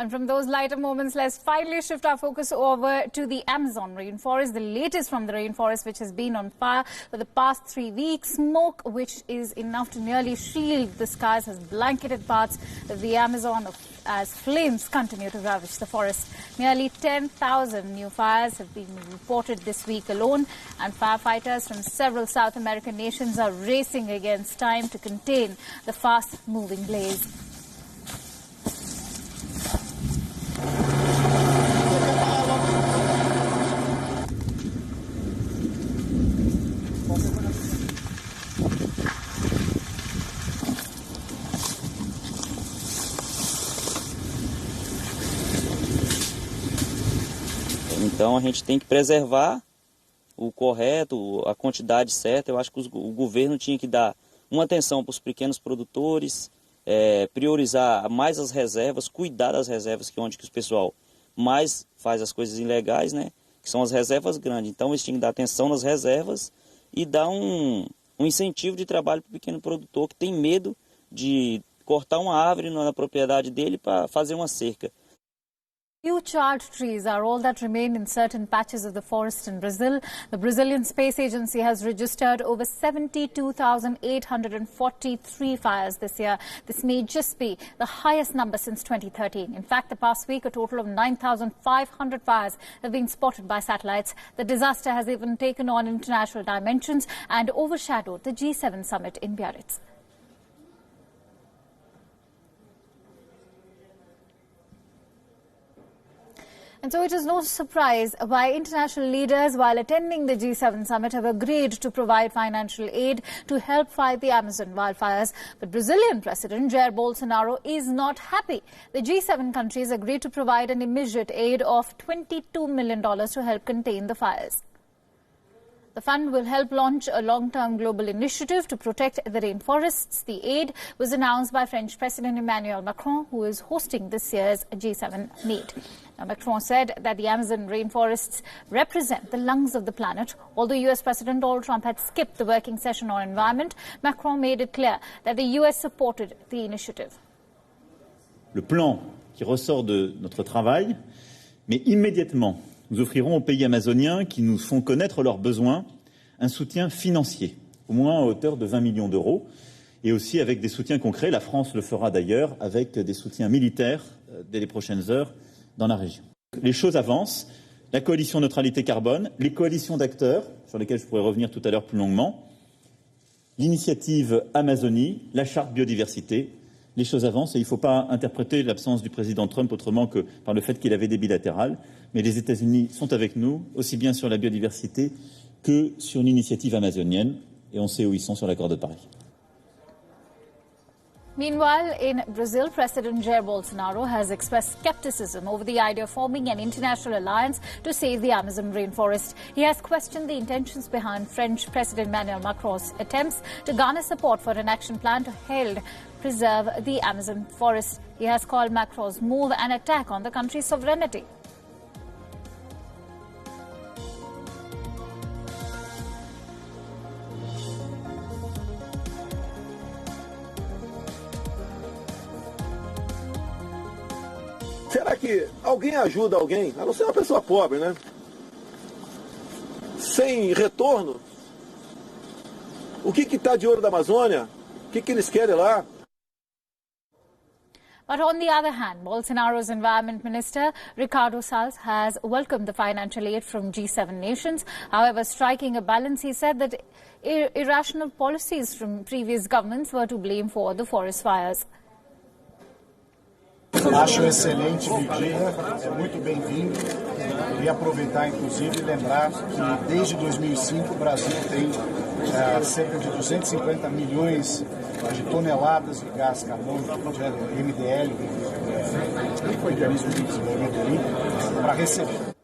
And from those lighter moments, let's finally shift our focus over to the Amazon rainforest. The latest from the rainforest, which has been on fire for the past 3 weeks. Smoke, which is enough to nearly shield the skies, has blanketed parts of the Amazon as flames continue to ravage the forest. Nearly 10,000 new fires have been reported this week alone, and firefighters from several South American nations are racing against time to contain the fast-moving blaze. Então a gente tem que preservar o correto, a quantidade certa. Eu acho que o governo tinha que dar uma atenção para os pequenos produtores, priorizar mais as reservas, cuidar das reservas, que é onde que o pessoal mais faz as coisas ilegais, né? Que são as reservas grandes. Então eles tinham que dar atenção nas reservas e dar um incentivo de trabalho para o pequeno produtor que tem medo de cortar uma árvore na propriedade dele para fazer uma cerca. Few charred trees are all that remain in certain patches of the forest in Brazil. The Brazilian Space Agency has registered over 72,843 fires this year. This may just be the highest number since 2013. In fact, the past week, a total of 9,500 fires have been spotted by satellites. The disaster has even taken on international dimensions and overshadowed the G7 summit in Biarritz. And so it is no surprise why international leaders, while attending the G7 summit, have agreed to provide financial aid to help fight the Amazon wildfires. But Brazilian President Jair Bolsonaro is not happy. The G7 countries agreed to provide an immediate aid of $22 million to help contain the fires. The fund will help launch a long-term global initiative to protect the rainforests. The aid was announced by French President Emmanuel Macron, who is hosting this year's G7 meet. Now, Macron said that the Amazon rainforests represent the lungs of the planet. Although US President Donald Trump had skipped the working session on environment, Macron made it clear that the US supported the initiative. Le plan qui ressort de notre travail, mais immédiatement, nous offrirons aux pays amazoniens qui nous font connaître leurs besoins un soutien financier, au moins à hauteur de 20 millions d'euros, et aussi avec des soutiens concrets. La France le fera d'ailleurs avec des soutiens militaires dès les prochaines heures dans la région. Les choses avancent. La coalition neutralité carbone, les coalitions d'acteurs, sur lesquelles je pourrais revenir tout à l'heure plus longuement, l'initiative Amazonie, la charte biodiversité. Les choses avancent et il ne faut pas interpréter l'absence du président Trump autrement que par le fait qu'il avait des bilatérales. Mais les États-Unis sont avec nous, aussi bien sur la biodiversité que sur l'initiative amazonienne. Et on sait où ils sont sur l'accord de Paris. Meanwhile, in Brazil, President Jair Bolsonaro has expressed skepticism over the idea of forming an international alliance to save the Amazon rainforest. He has questioned the intentions behind French President Emmanuel Macron's attempts to garner support for an action plan to help preserve the Amazon forest. He has called Macron's move an attack on the country's sovereignty. Será que alguém ajuda alguém? A não ser uma pessoa pobre, né? Sem retorno? O que está de ouro da Amazônia? O que eles querem lá? But on the other hand, Bolsonaro's Environment Minister, Ricardo Salles, has welcomed the financial aid from G7 nations. However, striking a balance, he said that irrational policies from previous governments were to blame for the forest fires. Acho excelente medida, é muito bem-vindo. Queria aproveitar, inclusive, e lembrar que desde 2005 o Brasil tem cerca de 250 milhões de toneladas de gás carbônico, de MDL, Mecanismo de Desenvolvimento Limpo, para receber.